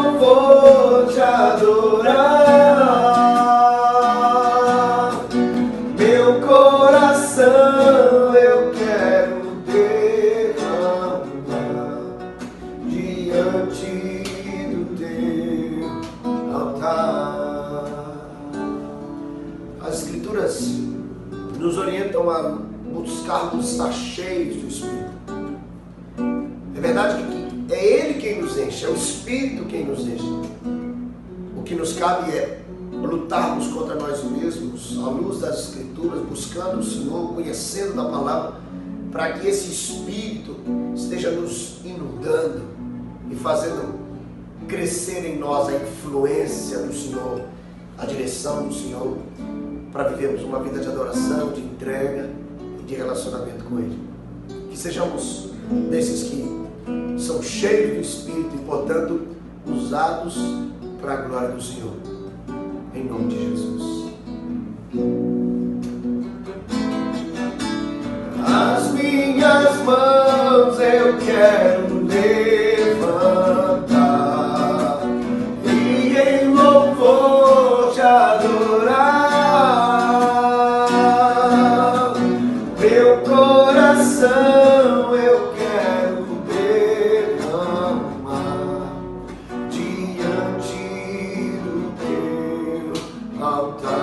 louvor te adorar. Meu coração eu quero derramar diante do teu altar. As Escrituras nos orientam a buscarmos estar cheios do Espírito. É verdade que é Ele quem nos enche, é o Espírito quem nos enche. O que nos cabe é lutarmos contra nós mesmos, à luz das Escrituras, buscando o Senhor, conhecendo da palavra, para que esse Espírito esteja nos inundando e fazendo crescer em nós a influência do Senhor, a direção do Senhor, para vivermos uma vida de adoração, de entrega e de relacionamento com Ele. Que sejamos desses que são cheios do Espírito e, portanto, usados para a glória do Senhor. Em nome de Jesus. As minhas mãos eu quero levantar e em louvor te adorar. Meu coração eu quero derramar diante do teu altar.